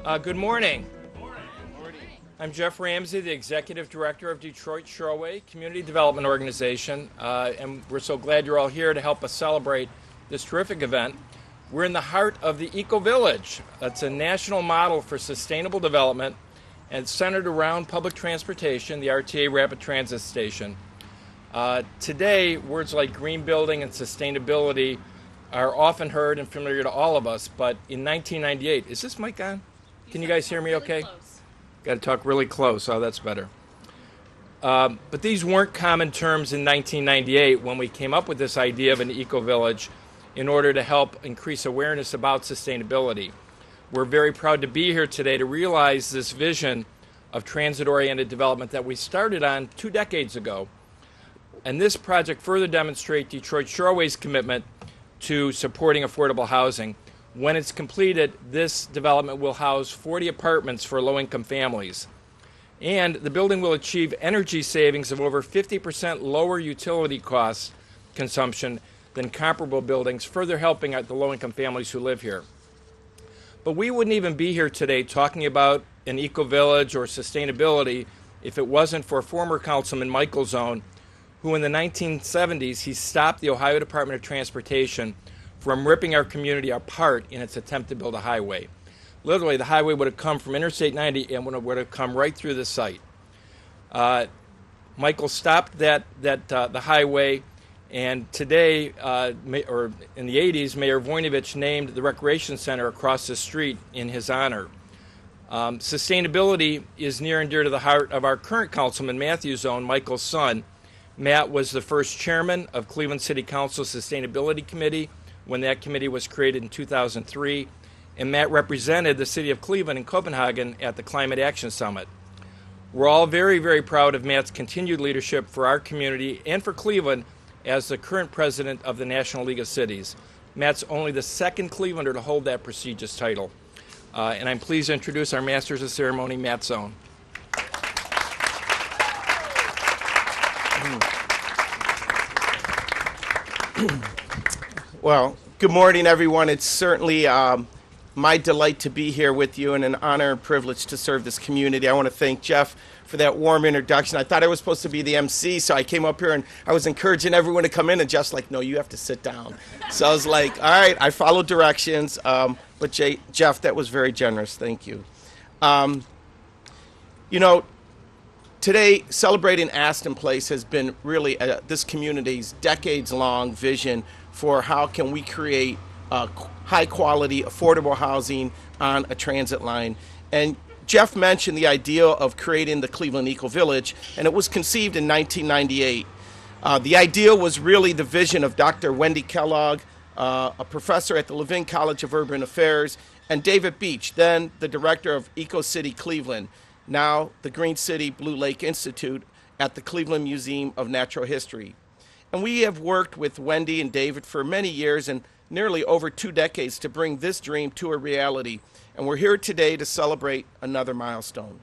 Good morning. I'm Jeff Ramsey, the Executive Director of Detroit Shoreway Community Development Organization, and we're so glad you're all here to help us celebrate this terrific event. We're in the heart of the Eco Village. It's a national model for sustainable development and centered around public transportation, the RTA Rapid Transit Station. Today, words like green building and sustainability are often heard and familiar to all of us, but in 1998, is this mic on? Can you guys hear me okay? Got to talk really close. Oh, that's better. But these weren't common terms in 1998 when we came up with this idea of an eco-village in order to help increase awareness about sustainability. We're very proud to be here today to realize this vision of transit-oriented development that we started on 2 decades ago. And this project further demonstrates Detroit Shoreway's commitment to supporting affordable housing. When it's completed, this development will house 40 apartments for low-income families. And the building will achieve energy savings of over 50% lower utility cost consumption than comparable buildings, further helping out the low-income families who live here. But we wouldn't even be here today talking about an eco-village or sustainability if it wasn't for former Councilman Michael Zone, who in the 1970s, he stopped the Ohio Department of Transportation from ripping our community apart in its attempt to build a highway. Literally, the highway would have come from Interstate 90 and would have come right through the site. Michael stopped the highway, and today, or in the 80s, Mayor Voinovich named the Recreation Center across the street in his honor. Sustainability is near and dear to the heart of our current Councilman Matthew Zone, Michael's son. Matt was the first chairman of Cleveland City Council Sustainability Committee when that committee was created in 2003, and Matt represented the city of Cleveland and Copenhagen at the Climate Action Summit. We're all very, very proud of Matt's continued leadership for our community and for Cleveland as the current president of the National League of Cities. Matt's only the second Clevelander to hold that prestigious title. And I'm pleased to introduce our Masters of Ceremony, Matt Zone. Well, good morning, everyone. It's certainly my delight to be here with you and an honor and privilege to serve this community. I want to thank Jeff for that warm introduction. I thought I was supposed to be the MC, so I came up here and I was encouraging everyone to come in, and Jeff's like, no, you have to sit down. So I was like, all right, I followed directions. But Jeff, that was very generous. Thank you. Today, celebrating Aspen Place has been really this community's decades-long vision for how can we create high-quality, affordable housing on a transit line. And Jeff mentioned the idea of creating the Cleveland Eco Village, and it was conceived in 1998. The idea was really the vision of Dr. Wendy Kellogg, a professor at the Levin College of Urban Affairs, and David Beach, then the director of Eco City Cleveland, now the Green City Blue Lake Institute at the Cleveland Museum of Natural History. And we have worked with Wendy and David for many years and nearly over 2 decades to bring this dream to a reality. And we're here today to celebrate another milestone.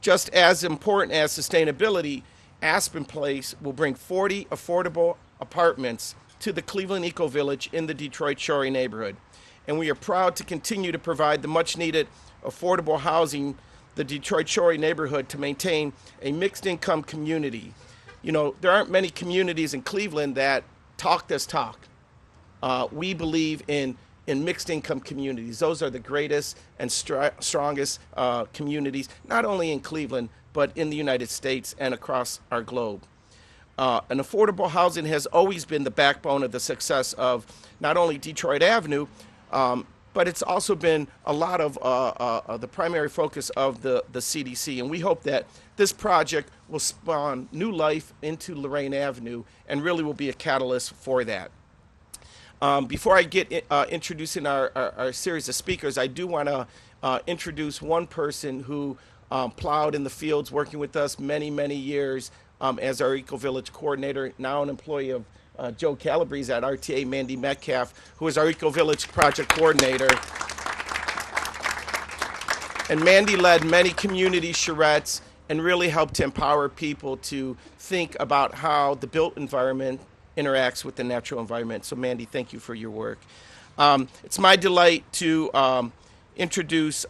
Just as important as sustainability, Aspen Place will bring 40 affordable apartments to the Cleveland Eco Village in the Detroit Shorey neighborhood. And we are proud to continue to provide the much needed affordable housing the Detroit Shorey neighborhood to maintain a mixed income community. You know, there aren't many communities in Cleveland that talk this talk. We believe in mixed income communities. Those are the greatest and strongest communities, not only in Cleveland, but in the United States and across our globe. And affordable housing has always been the backbone of the success of not only Detroit Avenue, but it's also been a lot of the primary focus of the CDC. And we hope that this project will spawn new life into Lorraine Avenue and really will be a catalyst for that. Before I get introducing our series of speakers, I do want to introduce one person who plowed in the fields working with us many, many years as our Eco Village coordinator, now an employee of Joe Calabrese at RTA, Mandy Metcalf, who is our Eco Village project coordinator. And Mandy led many community charrettes and really helped to empower people to think about how the built environment interacts with the natural environment. So Mandy, thank you for your work. It's my delight to introduce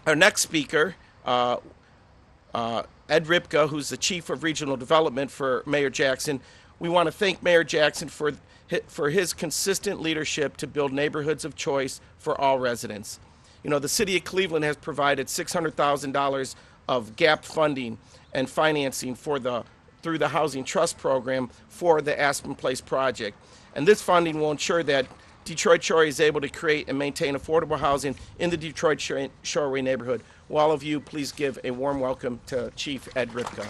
Our next speaker, Ed Ripka, who's the Chief of Regional Development for Mayor Jackson. We want to thank Mayor Jackson for his consistent leadership to build neighborhoods of choice for all residents. You know, the City of Cleveland has provided $600,000 of gap funding and financing through the Housing Trust Program for the Aspen Place project. And this funding will ensure that Detroit Shoreway is able to create and maintain affordable housing in the Detroit Shoreway neighborhood. Will all of you please give a warm welcome to Chief Ed Ripka.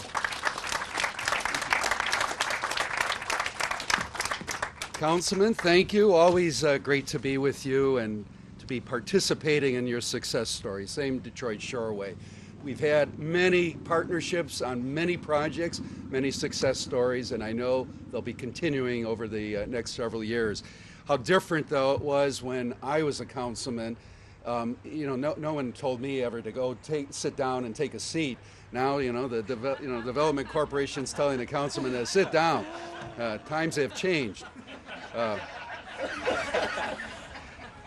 Councilman, thank you. Always great to be with you and to be participating in your success story. Same Detroit Shoreway. We've had many partnerships on many projects, many success stories, and I know they'll be continuing over the next several years. How different, though, it was when I was a councilman. You know, no one told me ever to go sit down and take a seat. Now, you know, the development corporation's telling the councilman to sit down. Times have changed.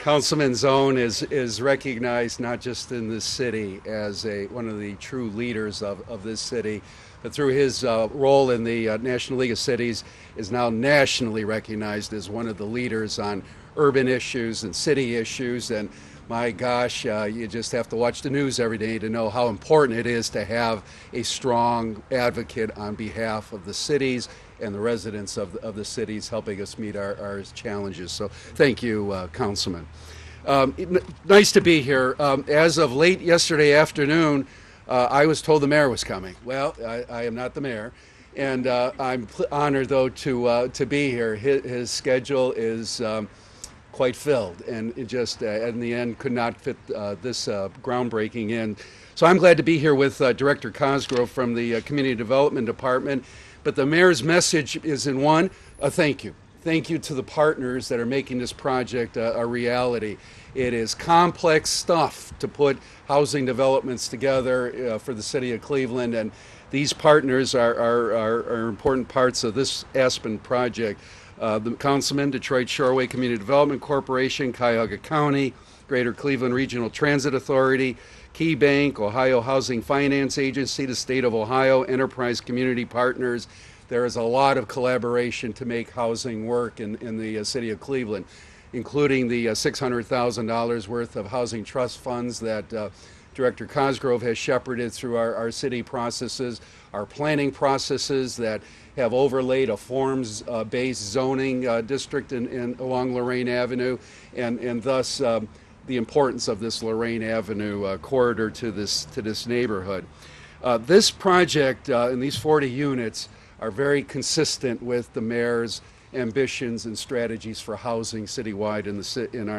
Councilman Zone is recognized not just in this city as one of the true leaders of this city, but through his role in the National League of Cities is now nationally recognized as one of the leaders on urban issues and city issues. And my gosh, you just have to watch the news every day to know how important it is to have a strong advocate on behalf of the cities and the residents of the cities helping us meet our challenges. So thank you, Councilman. Nice to be here. As of late yesterday afternoon, I was told the mayor was coming. Well, I am not the mayor, and I'm honored, though, to be here. His schedule is quite filled, and it just, in the end, could not fit this groundbreaking in. So I'm glad to be here with Director Cosgrove from the Community Development Department. But the mayor's message is in one, a thank you. Thank you to the partners that are making this project a reality. It is complex stuff to put housing developments together for the city of Cleveland, and these partners are important parts of this Aspen project. The Councilman, Detroit Shoreway Community Development Corporation, Cuyahoga County, Greater Cleveland Regional Transit Authority, Key Bank, Ohio Housing Finance Agency, the State of Ohio, Enterprise Community Partners. There is a lot of collaboration to make housing work in the city of Cleveland, including the $600,000 worth of housing trust funds that Director Cosgrove has shepherded through our city processes, our planning processes that have overlaid a forms-based zoning district along Lorraine Avenue, and thus the importance of this Lorraine Avenue corridor to this neighborhood. This project and these 40 units are very consistent with the mayor's ambitions and strategies for housing citywide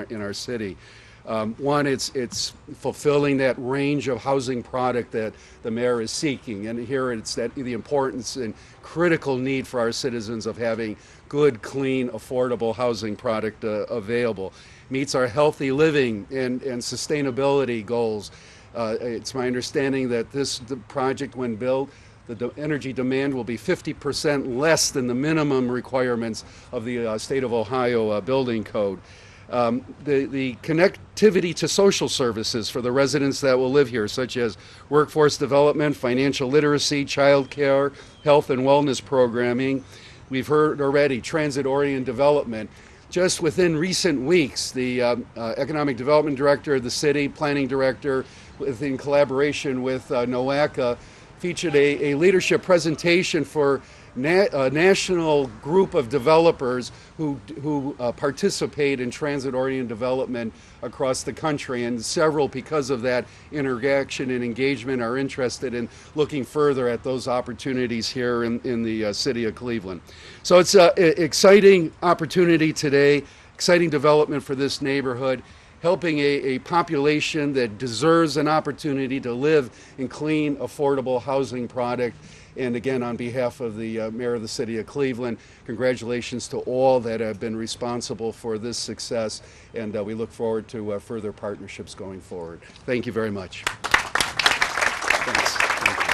in our city. One, it's fulfilling that range of housing product that the mayor is seeking, and here it's the importance and critical need for our citizens of having good, clean, affordable housing product available. Meets our healthy living and sustainability goals. It's my understanding that the project, when built, the energy demand will be 50% less than the minimum requirements of the State of Ohio building code. The connectivity to social services for the residents that will live here, such as workforce development, financial literacy, child care, health and wellness programming. We've heard already transit-oriented development. Just within recent weeks, the Economic Development Director of the city, Planning Director, in collaboration with NOACA, featured a leadership presentation for a national group of developers who participate in transit-oriented development across the country, and several, because of that interaction and engagement, are interested in looking further at those opportunities here in the city of Cleveland. So it's an exciting opportunity today, exciting development for this neighborhood, helping a population that deserves an opportunity to live in clean, affordable housing product. And again, on behalf of the mayor of the city of Cleveland, congratulations to all that have been responsible for this success, and we look forward to further partnerships going forward. Thank you very much. Thanks. Thank you.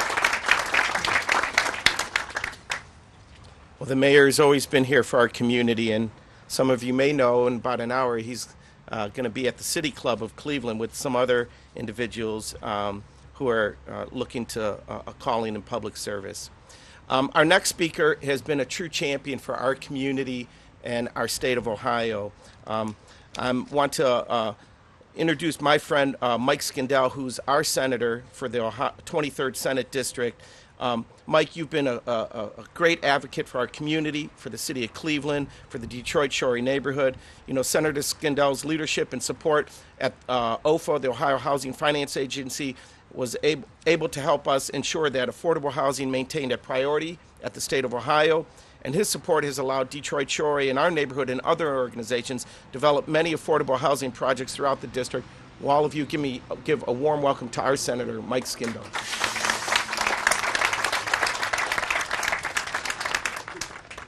Well, the mayor has always been here for our community, and some of you may know in about an hour he's going to be at the City Club of Cleveland with some other individuals who are looking to a calling in public service. Our next speaker has been a true champion for our community and our state of Ohio. I want to introduce my friend Mike Skindell, who's our senator for the 23rd Senate District. Mike, you've been a great advocate for our community, for the city of Cleveland, for the Detroit Shorey neighborhood. You know, Senator Skindell's leadership and support at OFA, the Ohio Housing Finance Agency, was able to help us ensure that affordable housing maintained a priority at the state of Ohio. And his support has allowed Detroit Shorey and our neighborhood and other organizations develop many affordable housing projects throughout the district. Will all of you give a warm welcome to our Senator, Mike Skindell.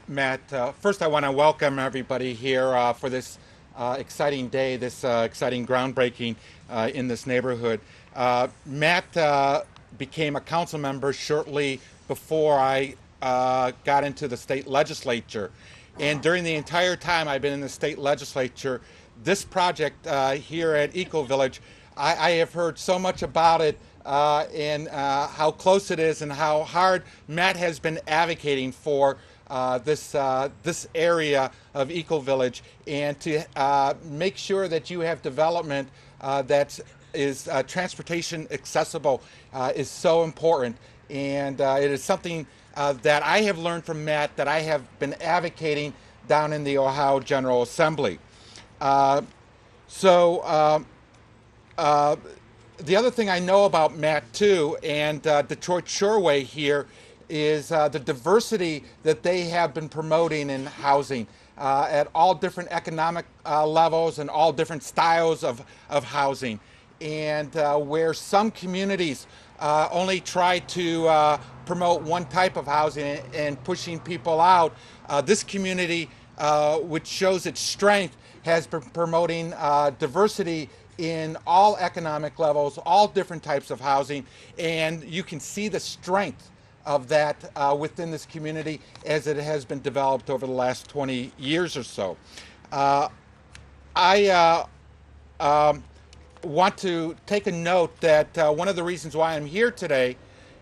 Matt, first I want to welcome everybody here for this exciting day, this exciting groundbreaking in this neighborhood. Matt became a council member shortly before I got into the state legislature. And during the entire time I've been in the state legislature, this project here at Eco Village, I have heard so much about it and how close it is and how hard Matt has been advocating for this area of Eco Village, and to make sure that you have development that is transportation accessible is so important. And it is something that I have learned from Matt that I have been advocating down in the Ohio General Assembly. The other thing I know about Matt too, and Detroit Shoreway here, is the diversity that they have been promoting in housing at all different economic levels and all different styles of housing. And where some communities only try to promote one type of housing and pushing people out, this community, which shows its strength, has been promoting diversity in all economic levels, all different types of housing, and you can see the strength of that within this community as it has been developed over the last 20 years or so. I want to take a note that one of the reasons why I'm here today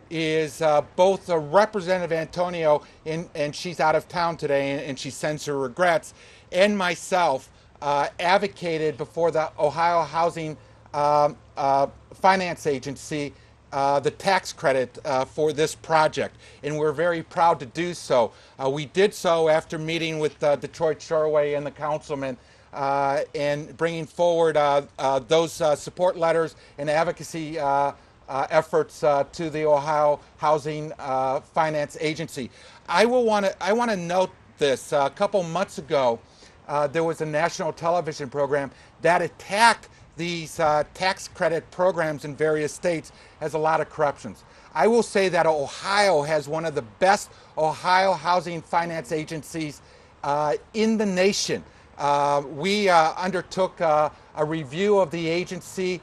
is both Representative Antonio, and she's out of town today and she sends her regrets, and myself advocated before the Ohio Housing Finance Agency the tax credit for this project, and we're very proud to do so. We did so after meeting with Detroit Shoreway and the councilman and bringing forward those support letters and advocacy efforts to the Ohio Housing Finance Agency. I want to note this. A couple months ago, there was a national television program that attacked these tax credit programs in various states has a lot of corruptions. I will say that Ohio has one of the best Ohio housing finance agencies in the nation. We undertook a review of the agency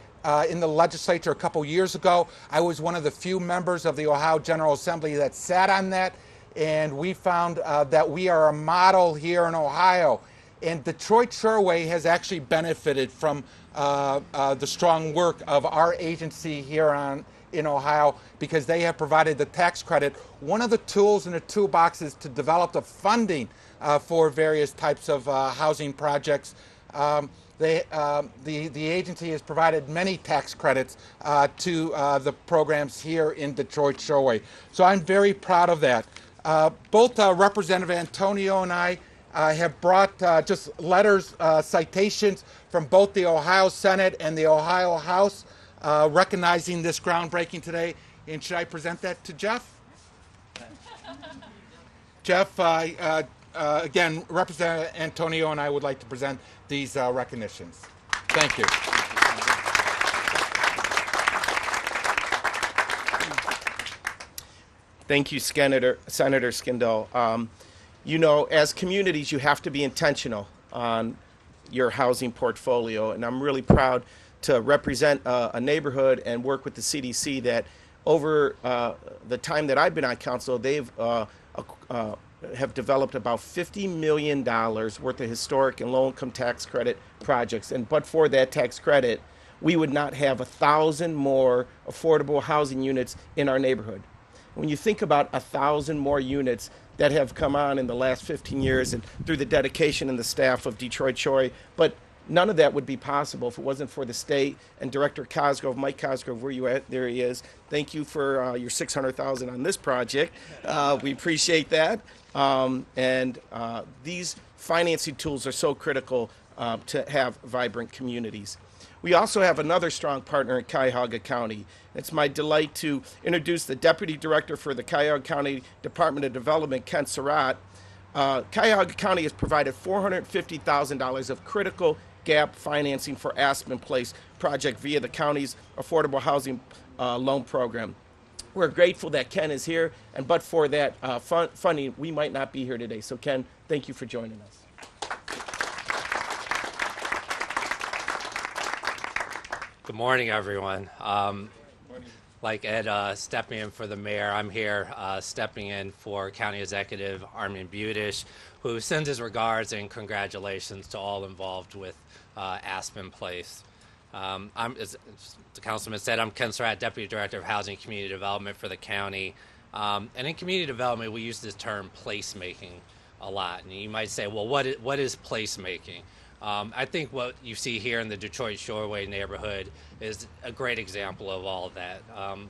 in the legislature a couple years ago. I was one of the few members of the Ohio General Assembly that sat on that, and we found that we are a model here in Ohio. And Detroit Shoreway has actually benefited from the strong work of our agency here in Ohio, because they have provided the tax credit, one of the tools in the toolboxes to develop the funding for various types of housing projects. The agency has provided many tax credits to the programs here in Detroit Shoreway. So I'm very proud of that. Both Representative Antonio and I have brought just letters, citations from both the Ohio Senate and the Ohio House recognizing this groundbreaking today. And should I present that to Jeff? Jeff, again, Representative Antonio and I would like to present these recognitions. Thank you. Thank you, Senator Skindell. You know, as communities, you have to be intentional on your housing portfolio, and I'm really proud to represent a neighborhood and work with the CDC that over the time that I've been on council, they've have developed about $50 million worth of historic and low-income tax credit projects. And but for that tax credit, we would not have 1,000 more affordable housing units in our neighborhood. When you think about 1,000 more units that have come on in the last 15 years and through the dedication and the staff of Detroit Shore, but none of that would be possible if it wasn't for the state and Director Cosgrove, Mike Cosgrove, where you at? There he is. Thank you for your $600,000 on this project. We appreciate that. These financing tools are so critical to have vibrant communities. We also have another strong partner in Cuyahoga County. It's my delight to introduce the Deputy Director for the Cuyahoga County Department of Development, Ken Surratt. Cuyahoga County has provided $450,000 of critical gap financing for Aspen Place project via the county's affordable housing loan program. We're grateful that Ken is here, and but for that funding, we might not be here today. So Ken, thank you for joining us. Good morning, everyone. Like Ed stepping in for the mayor, I'm here stepping in for County Executive Armin Budish, who sends his regards and congratulations to all involved with Aspen Place. As the councilman said, I'm Ken Surratt, Deputy Director of Housing and Community Development for the county. And in community development, we use this term placemaking a lot. And you might say, well, what is placemaking? I think what you see here in the Detroit Shoreway neighborhood is a great example of all of that.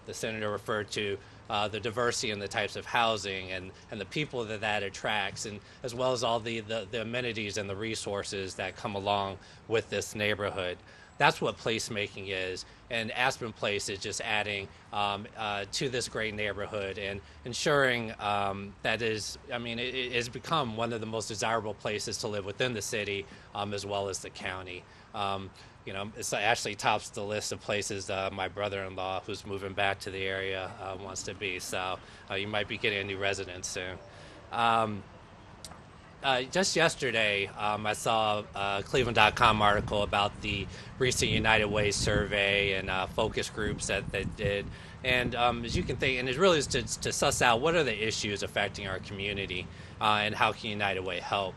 The senator referred to the diversity in the types of housing and the people that attracts, and as well as all the amenities and the resources that come along with this neighborhood. That's what placemaking is, and Aspen Place is just adding to this great neighborhood and ensuring that it has become one of the most desirable places to live within the city, as well as the county. It actually tops the list of places my brother-in-law, who's moving back to the area, wants to be. So you might be getting a new residence soon. Just yesterday, I saw a Cleveland.com article about the recent United Way survey and focus groups that they did. And as you can think, and it really is to suss out what are the issues affecting our community and how can United Way help.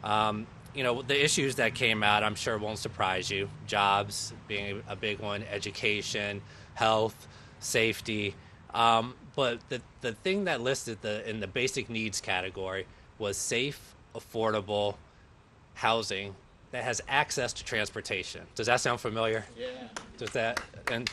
The issues that came out, I'm sure won't surprise you. Jobs being a big one, education, health, safety. But the thing that listed in the basic needs category was safe, affordable housing that has access to transportation. Does that sound familiar? Yeah. Does that and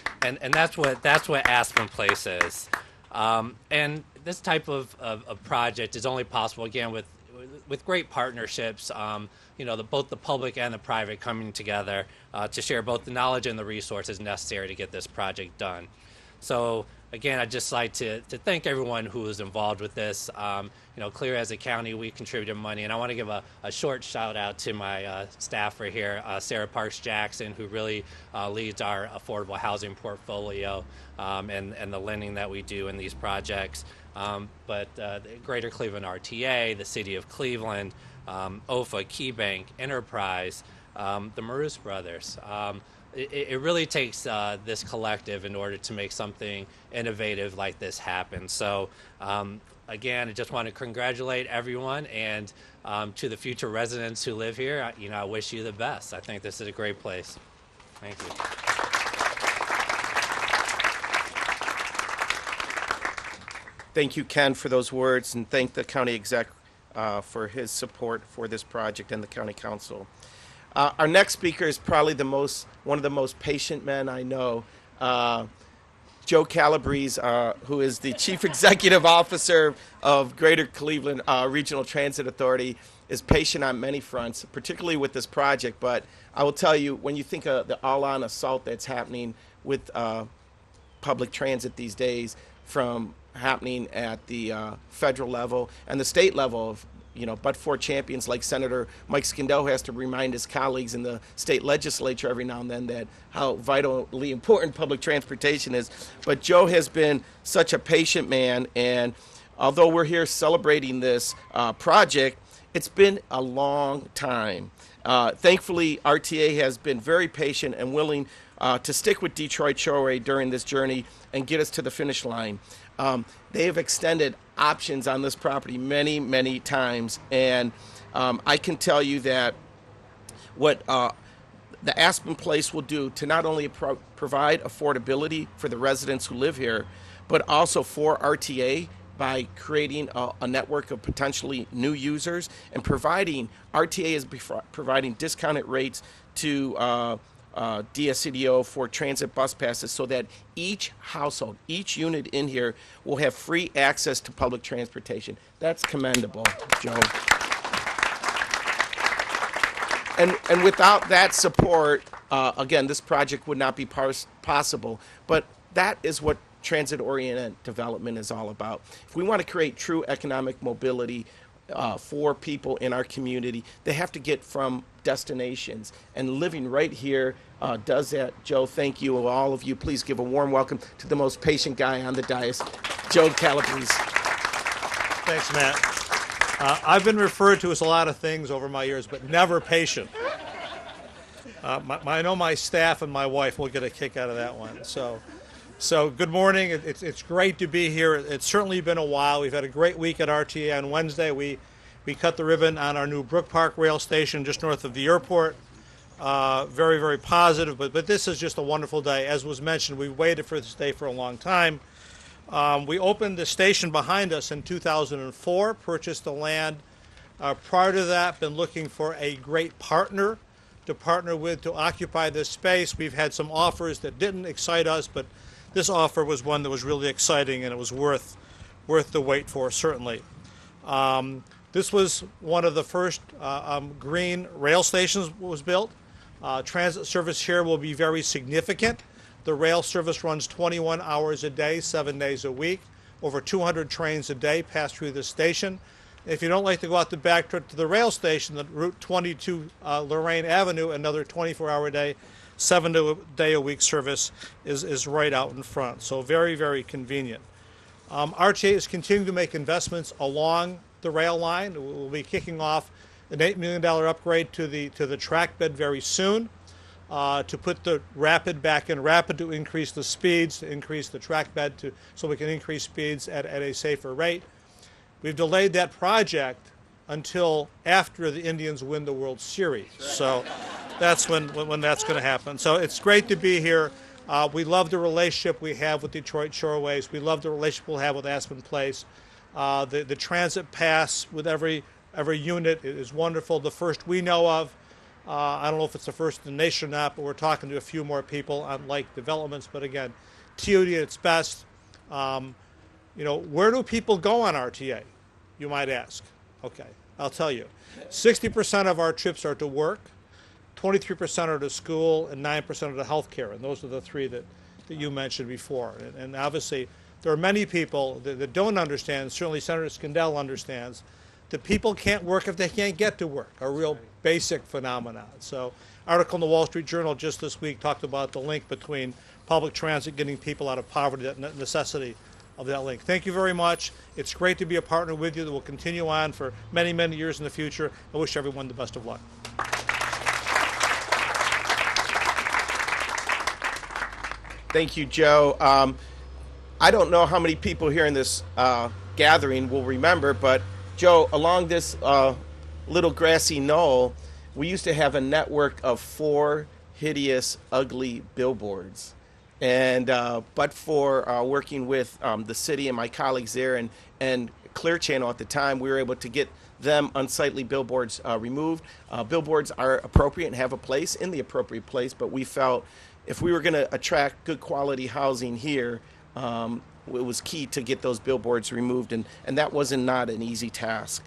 that's what Aspen Place is. And this type of project is only possible again with great partnerships. Both the public and the private coming together to share both the knowledge and the resources necessary to get this project done. So again, I'd just like to thank everyone who was involved with this. Clear as a county, we contributed money, and I want to give a short shout out to my staffer here, Sarah Parks Jackson, who really leads our affordable housing portfolio and the lending that we do in these projects. But the Greater Cleveland RTA, the City of Cleveland, OFA, KeyBank, Enterprise, the Marus brothers. It really takes this collective in order to make something innovative like this happen. So again, I just want to congratulate everyone, and to the future residents who live here, I wish you the best. I think this is a great place. Thank you. Thank you, Ken, for those words, and thank the county exec for his support for this project and the county council. Our next speaker is probably one of the most patient men I know. Joe Calabrese, who is the Chief Executive Officer of Greater Cleveland Regional Transit Authority, is patient on many fronts, particularly with this project. But I will tell you, when you think of the all-on assault that's happening with public transit these days, from happening at the federal level and the state level of but for champions like Senator Mike Skindell, who has to remind his colleagues in the state legislature every now and then that how vitally important public transportation is. But Joe has been such a patient man, and although we're here celebrating this project, it's been a long time. Thankfully, RTA has been very patient and willing to stick with Detroit Shoreway during this journey and get us to the finish line. They have extended options on this property many, many times, and I can tell you that what the Aspen Place will do to not only provide affordability for the residents who live here, but also for RTA by creating a network of potentially new users and providing, RTA is providing discounted rates to DSCDO for transit bus passes so that each household, each unit in here will have free access to public transportation. That's commendable, Joe. And without that support, again, this project would not be possible. But that is what transit-oriented development is all about. If we want to create true economic mobility for people in our community, they have to get from destinations. And living right here does that. Joe, thank you. All of you, please give a warm welcome to the most patient guy on the dais, Joe Calabrese. Thanks, Matt. I've been referred to as a lot of things over my years, but never patient. I know my staff and my wife will get a kick out of that one. So good morning. It's great to be here. It's certainly been a while. We've had a great week at RTA. On Wednesday, we cut the ribbon on our new Brook Park rail station just north of the airport. Very, very positive, but this is just a wonderful day. As was mentioned, we waited for this day for a long time. We opened the station behind us in 2004, purchased the land. Prior to that, been looking for a great partner to partner with to occupy this space. We've had some offers that didn't excite us, but this offer was one that was really exciting, and it was worth the wait for, certainly. This was one of the first green rail stations was built. Transit service here will be very significant. The rail service runs 21 hours a day, 7 days a week. Over 200 trains a day pass through this station. If you don't like to go out the back to the rail station, the Route 22 Lorraine Avenue, another 24-hour a day, 7-day-a-week service is right out in front. So very, very convenient. RTA is continuing to make investments along the rail line. We'll be kicking off an $8 million upgrade to the track bed very soon to put the rapid back in rapid to increase the speeds, to increase the track bed so we can increase speeds at a safer rate. We've delayed that project until after the Indians win the World Series. So that's when that's going to happen. So it's great to be here. We love the relationship we have with Detroit Shoreways. We love the relationship we'll have with Aspen Place. The transit pass with every unit is wonderful. The first we know of. I don't know if it's the first in the nation or not, but we're talking to a few more people on like developments. But again, TOD at its best. Where do people go on RTA? You might ask. Okay, I'll tell you. 60% of our trips are to work, 23% are to school, and 9% are to healthcare. And those are the three that you mentioned before. And obviously, there are many people that don't understand, certainly Senator Skandell understands, that people can't work if they can't get to work, a real basic phenomenon. So, article in the Wall Street Journal just this week talked about the link between public transit getting people out of poverty, that necessity of that link. Thank you very much. It's great to be a partner with you that will continue on for many, many years in the future. I wish everyone the best of luck. Thank you, Joe. I don't know how many people here in this gathering will remember, but Joe, along this little grassy knoll, we used to have a network of 4 hideous, ugly billboards. And but for working with the city and my colleagues there and Clear Channel at the time, we were able to get them unsightly billboards removed. Billboards are appropriate and have a place in the appropriate place, but we felt if we were going to attract good quality housing here, it was key to get those billboards removed, and that wasn't not an easy task.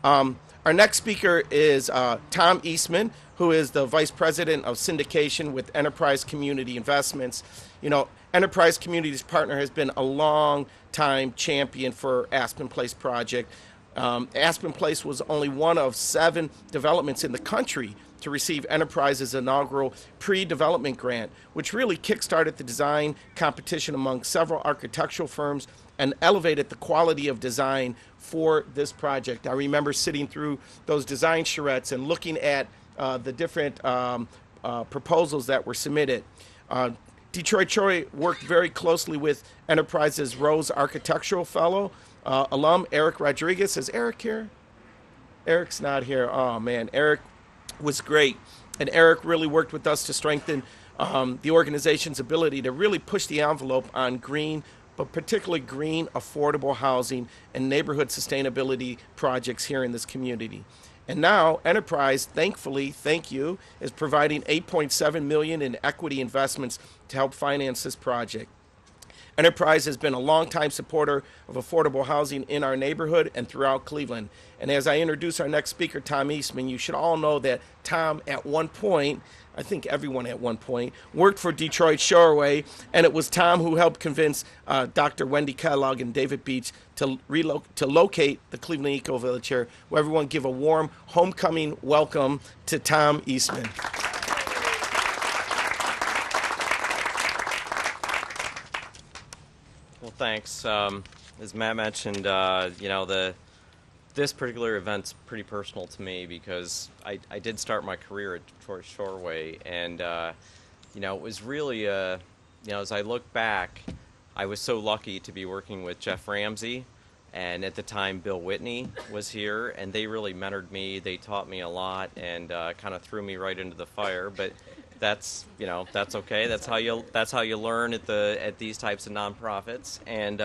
Our next speaker is Tom Eastman, who is the Vice President of Syndication with Enterprise Community Investments. You know, Enterprise Communities Partner has been a long-time champion for Aspen Place project. Aspen Place was only one of 7 developments in the country to receive Enterprise's inaugural pre-development grant, which really kickstarted the design competition among several architectural firms and elevated the quality of design for this project. I remember sitting through those design charrettes and looking at the different proposals that were submitted. Detroit Troy worked very closely with Enterprise's Rose Architectural Fellow alum Eric Rodriguez. Is Eric here? Eric's not here. Oh man, Eric was great, and Eric really worked with us to strengthen the organization's ability to really push the envelope on green, but particularly green, affordable housing and neighborhood sustainability projects here in this community. And now Enterprise, thankfully, thank you, is providing $8.7 million in equity investments to help finance this project. Enterprise has been a longtime supporter of affordable housing in our neighborhood and throughout Cleveland. And as I introduce our next speaker, Tom Eastman, you should all know that Tom, at one point, I think everyone at one point, worked for Detroit Shoreway, and it was Tom who helped convince Dr. Wendy Kellogg and David Beach to locate the Cleveland Eco Village here. Will everyone give a warm homecoming welcome to Tom Eastman. Well, thanks. As Matt mentioned, this particular event's pretty personal to me because I did start my career at Detroit Shoreway, and it was really as I look back, I was so lucky to be working with Jeff Ramsey, and at the time Bill Whitney was here, and they really mentored me. They taught me a lot and kind of threw me right into the fire, but that's okay. That's how you learn at these types of nonprofits. And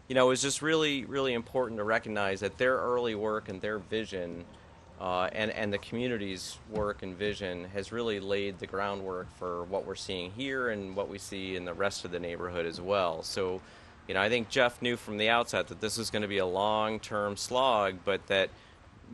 it was just really, really important to recognize that their early work and their vision and the community's work and vision has really laid the groundwork for what we're seeing here and what we see in the rest of the neighborhood as well. So, I think Jeff knew from the outset that this was going to be a long-term slog, but that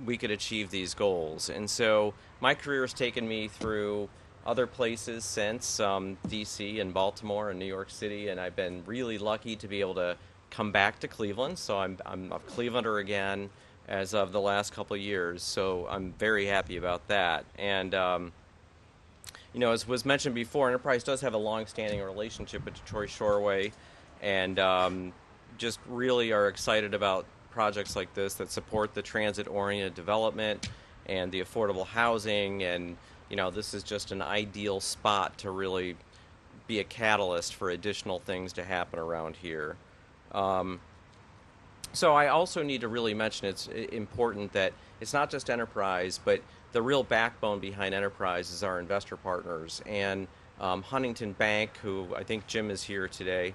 we could achieve these goals. And so my career has taken me through other places since, D.C. and Baltimore and New York City, and I've been really lucky to be able to come back to Cleveland. So I'm a Clevelander again as of the last couple of years. So I'm very happy about that. And as was mentioned before, Enterprise does have a long-standing relationship with Detroit Shoreway, and just really are excited about projects like this that support the transit-oriented development and the affordable housing. And this is just an ideal spot to really be a catalyst for additional things to happen around here. So I also need to really mention it's important that it's not just Enterprise, but the real backbone behind Enterprise is our investor partners. And Huntington Bank, who I think Jim is here today,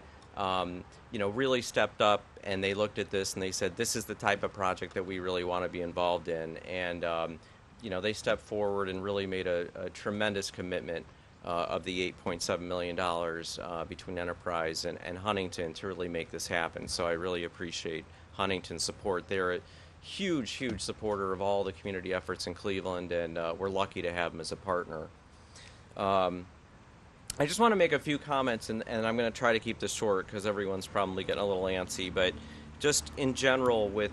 really stepped up, and they looked at this and they said, this is the type of project that we really want to be involved in. And they stepped forward and really made a tremendous commitment of the $8.7 million between Enterprise and Huntington to really make this happen. So I really appreciate Huntington's support. They're a huge, huge supporter of all the community efforts in Cleveland, and we're lucky to have them as a partner. I just want to make a few comments, and I'm going to try to keep this short because everyone's probably getting a little antsy, but just in general with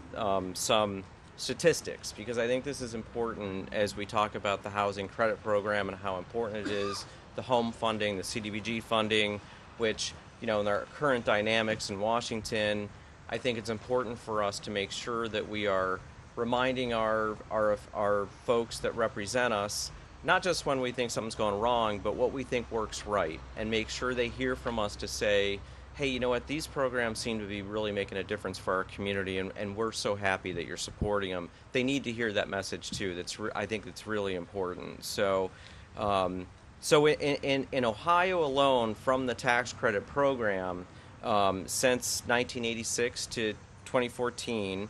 some statistics, because I think this is important as we talk about the housing credit program and how important it is, the home funding, the CDBG funding, which, in our current dynamics in Washington, I think it's important for us to make sure that we are reminding our folks that represent us, not just when we think something's going wrong, but what we think works right, and make sure they hear from us to say, hey, you know what, these programs seem to be really making a difference for our community, and we're so happy that you're supporting them. They need to hear that message too. I think it's really important. So, in Ohio alone, from the tax credit program, since 1986 to 2014,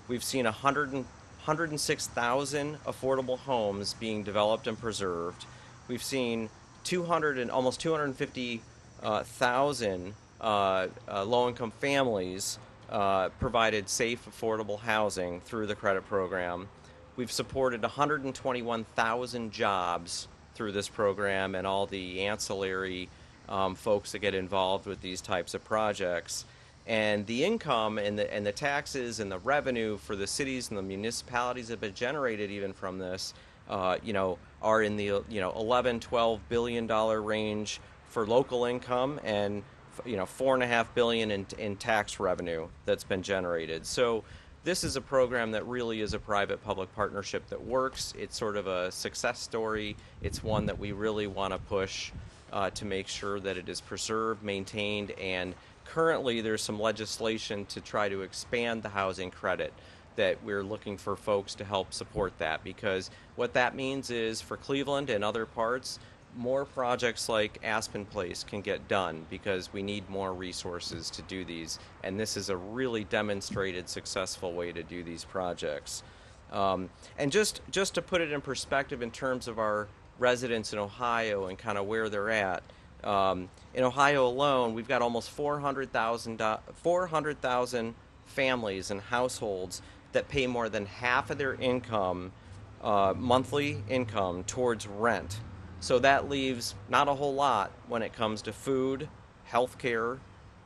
we've seen 106,000 affordable homes being developed and preserved. We've seen almost 250,000 low-income families provided safe, affordable housing through the credit program. We've supported 121,000 jobs through this program and all the ancillary folks that get involved with these types of projects. And the income and the taxes and the revenue for the cities and the municipalities that have been generated even from this, are in the $11-12 billion range for local income, and $4.5 billion in tax revenue that's been generated. So this is a program that really is a private-public partnership that works. It's sort of a success story. It's one that we really want to push to make sure that it is preserved, maintained, and currently there's some legislation to try to expand the housing credit that we're looking for folks to help support that, because what that means is for Cleveland and other parts, more projects like Aspen Place can get done because we need more resources to do these, and this is a really demonstrated successful way to do these projects. And just to put it in perspective in terms of our residents in Ohio and kind of where they're at, in Ohio alone, we've got almost 400,000 families and households that pay more than half of their income, monthly income, towards rent. So that leaves not a whole lot when it comes to food, health care,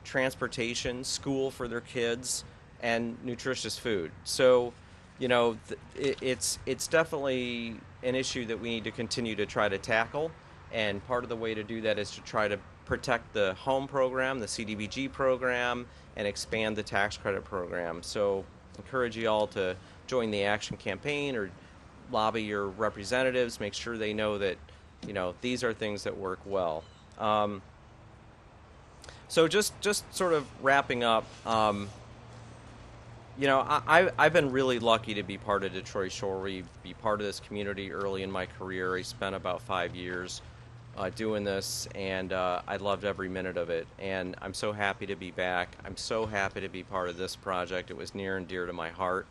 transportation, school for their kids, and nutritious food. So, you know, it's definitely an issue that we need to continue to try to tackle. And part of the way to do that is to try to protect the home program, the CDBG program, and expand the tax credit program. So encourage you all to join the action campaign or lobby your representatives, make sure they know that, you know, these are things that work well. So just sort of wrapping up, you know, I've been really lucky to be part of Detroit Shoreway, be part of this community early in my career. I spent about 5 years doing this, and I loved every minute of it. And I'm so happy to be back. I'm so happy to be part of this project. It was near and dear to my heart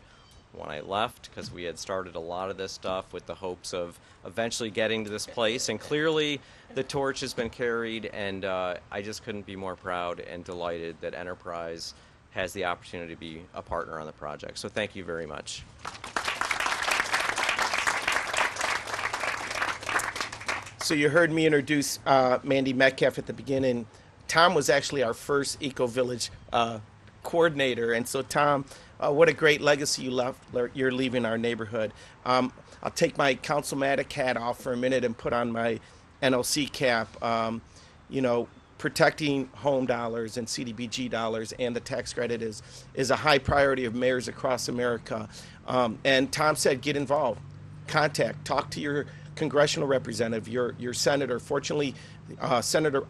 when I left, because we had started a lot of this stuff with the hopes of eventually getting to this place. And clearly the torch has been carried, and I just couldn't be more proud and delighted that Enterprise has the opportunity to be a partner on the project. So thank you very much. So you heard me introduce Mandy Metcalf at the beginning. Tom was actually our first Eco Village coordinator, and so Tom, what a great legacy you're leaving our neighborhood. I'll take my Councilmatic hat off for a minute and put on my NLC cap. You know, protecting home dollars and CDBG dollars and the tax credit is a high priority of mayors across America. And Tom said, get involved, talk to your congressional representative, your senator. Fortunately, Senator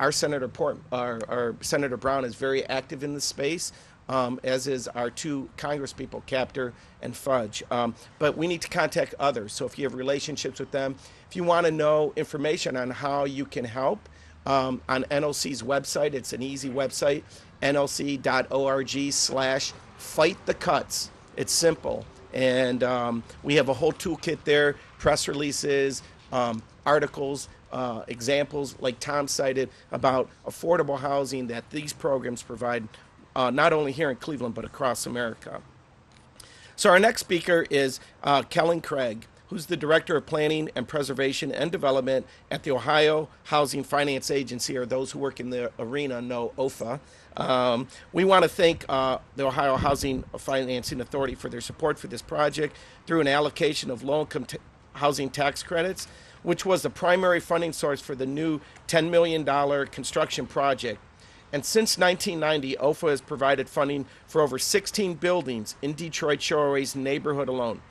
Brown is very active in this space, as is our two congresspeople, Capter and Fudge. But we need to contact others. So if you have relationships with them, if you want to know information on how you can help, on NLC's website, it's an easy website, nlc.org/fightthecuts. It's simple. And we have a whole toolkit there, press releases, articles, examples, like Tom cited, about affordable housing that these programs provide, not only here in Cleveland, but across America. So our next speaker is Kellen Craig, who's the Director of Planning and Preservation and Development at the Ohio Housing Finance Agency, or those who work in the arena know OFA. We want to thank the Ohio Housing Financing Authority for their support for this project through an allocation of low-income housing tax credits, which was the primary funding source for the new $10 million construction project. And since 1990, OFA has provided funding for over 16 buildings in Detroit Shoreway's neighborhood alone.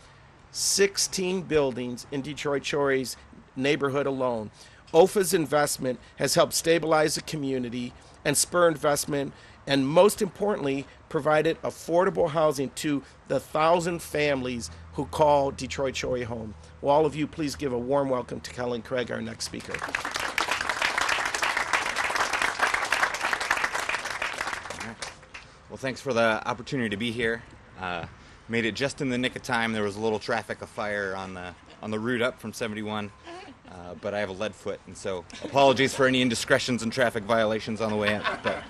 16 buildings in Detroit Shoreway's neighborhood alone. OFA's investment has helped stabilize the community and spur investment, and most importantly, provided affordable housing to the 1,000 families who call Detroit Shoreway home. Will all of you please give a warm welcome to Kellen Craig, our next speaker. Well, thanks for the opportunity to be here. Made it just in the nick of time. There was a little traffic afire on the route up from 71, but I have a lead foot, and so apologies for any indiscretions and traffic violations on the way in. But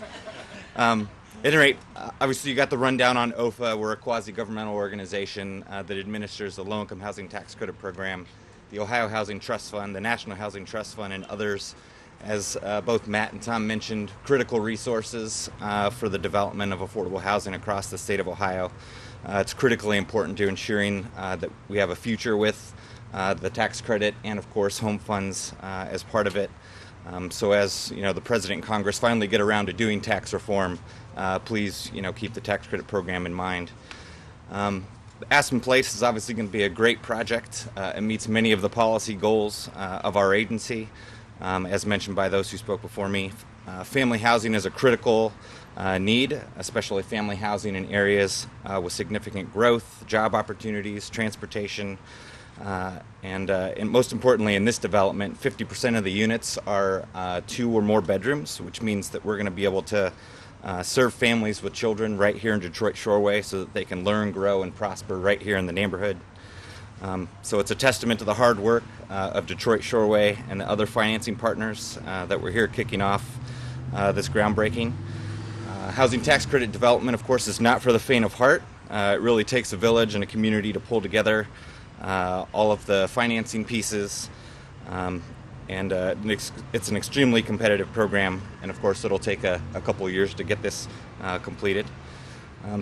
at any rate, obviously you got the rundown on OFA. We're a quasi-governmental organization that administers the Low-Income Housing Tax Credit Program, the Ohio Housing Trust Fund, the National Housing Trust Fund, and others. As both Matt and Tom mentioned, critical resources for the development of affordable housing across the state of Ohio. It's critically important to ensuring that we have a future with the tax credit and, of course, home funds as part of it. So as you know, the President and Congress finally get around to doing tax reform, please keep the tax credit program in mind. Aspen Place is obviously going to be a great project. It meets many of the policy goals of our agency. as mentioned by those who spoke before me. Family housing is a critical need, especially family housing in areas with significant growth, job opportunities, transportation, and most importantly in this development, 50% of the units are 2 or more bedrooms, which means that we're going to be able to serve families with children right here in Detroit Shoreway so that they can learn, grow, and prosper right here in the neighborhood. So it's a testament to the hard work of Detroit Shoreway and the other financing partners that we're here kicking off this groundbreaking. Housing tax credit development, of course, is not for the faint of heart. It really takes a village and a community to pull together all of the financing pieces. It's an extremely competitive program, and of course it'll take a couple of years to get this completed.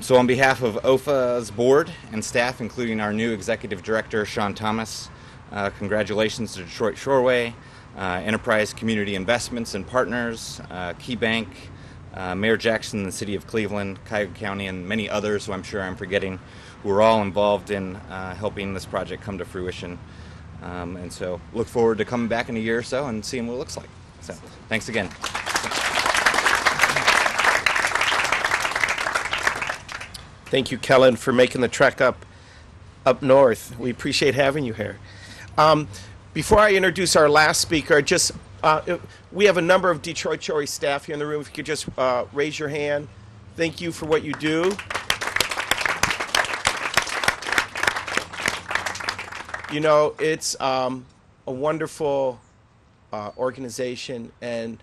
So on behalf of OFA's board and staff, including our new executive director, Sean Thomas, congratulations to Detroit Shoreway, Enterprise Community Investments and Partners, Key Bank, Mayor Jackson, the City of Cleveland, Cuyahoga County, and many others who I'm sure I'm forgetting, who are all involved in helping this project come to fruition. And so look forward to coming back in a year or so and seeing what it looks like. So thanks again. Thank you, Kellen, for making the trek up north. We appreciate having you here. Before I introduce our last speaker, we have a number of Detroit Shoreway staff here in the room. If you could just raise your hand. Thank you for what you do. You know, it's a wonderful organization, and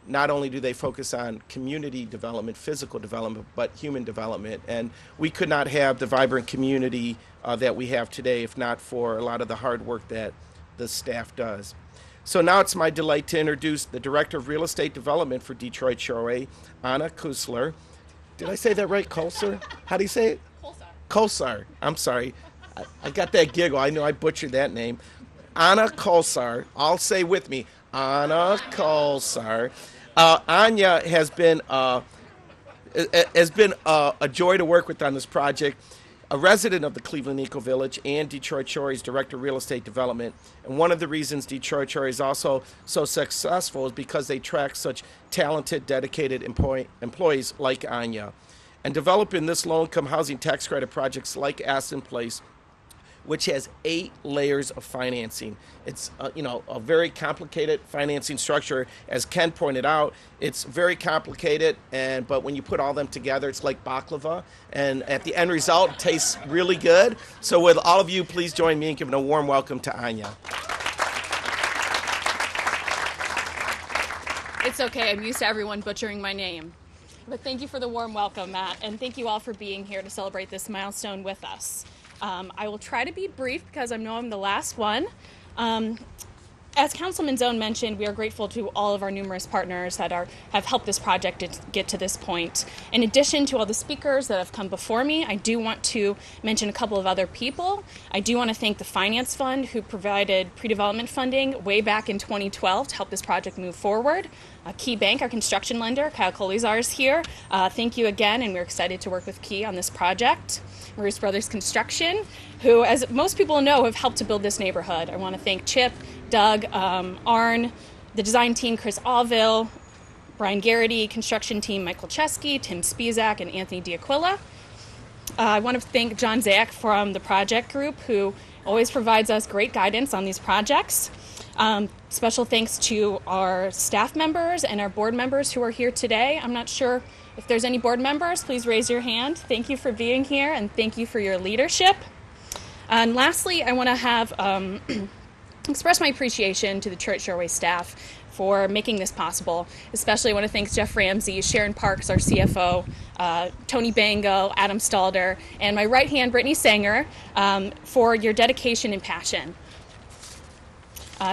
not only do they focus on community development, physical development, but human development. And we could not have the vibrant community that we have today if not for a lot of the hard work that the staff does. So now it's my delight to introduce the Director of Real Estate Development for Detroit Shoreway, Anna Kusler. Did I say that right, Kusler? How do you say it? Kosar. I'm sorry. I got that giggle. I know I butchered that name. Anna Kosar. I'll say with me, Anna Kosar. Anya has been a joy to work with on this project. A resident of the Cleveland Eco Village and Detroit Shoreway's Director of Real Estate Development. And one of the reasons Detroit Shoreway is also so successful is because they attract such talented, dedicated employees like Anya. And developing this low-income housing tax credit projects like Aspen Place, which has 8 layers of financing. It's a very complicated financing structure. As Ken pointed out, it's very complicated, but when you put all them together, it's like baklava, and at the end result, it tastes really good. So with all of you, please join me in giving a warm welcome to Anya. It's okay, I'm used to everyone butchering my name. But thank you for the warm welcome, Matt, and thank you all for being here to celebrate this milestone with us. I will try to be brief because I know I'm the last one. As Councilman Zone mentioned, we are grateful to all of our numerous partners that have helped this project to get to this point. In addition to all the speakers that have come before me, I do want to mention a couple of other people. I do want to thank the Finance Fund, who provided pre-development funding way back in 2012 to help this project move forward. Key Bank, our construction lender, Kyle Colizar is here. Thank you again, and we're excited to work with Key on this project. Maurice Brothers Construction, who, as most people know, have helped to build this neighborhood. I want to thank Chip, Doug, Arn, the design team, Chris Allville, Brian Garrity, construction team, Michael Chesky, Tim Spizak, and Anthony D'Aquila. I want to thank John Zak from the project group, who always provides us great guidance on these projects. Special thanks to our staff members and our board members who are here today. I'm not sure if there's any board members. Please raise your hand. Thank you for being here, and thank you for your leadership. And lastly, I want to have express my appreciation to the Detroit Shoreway staff for making this possible. Especially I want to thank Jeff Ramsey, Sharon Parks, our CFO, Tony Bango, Adam Stalder, and my right hand, Brittany Sanger, for your dedication and passion.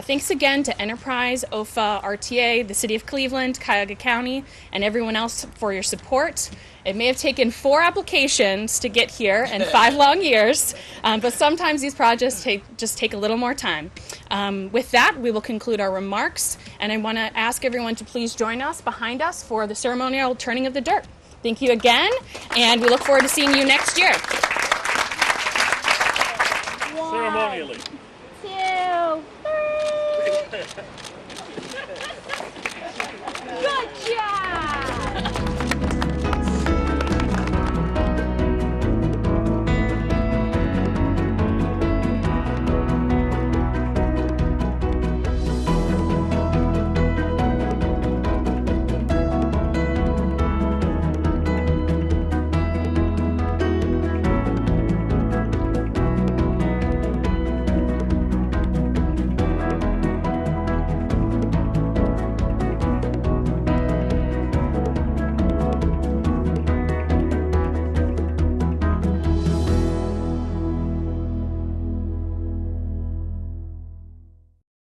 Thanks again to Enterprise, OFA, RTA, the City of Cleveland, Cuyahoga County, and everyone else for your support. It may have taken 4 applications to get here and 5 long years, but sometimes these projects just take a little more time. With that, we will conclude our remarks, and I want to ask everyone to please join us behind us for the ceremonial turning of the dirt. Thank you again, and we look forward to seeing you next year. Ceremonially.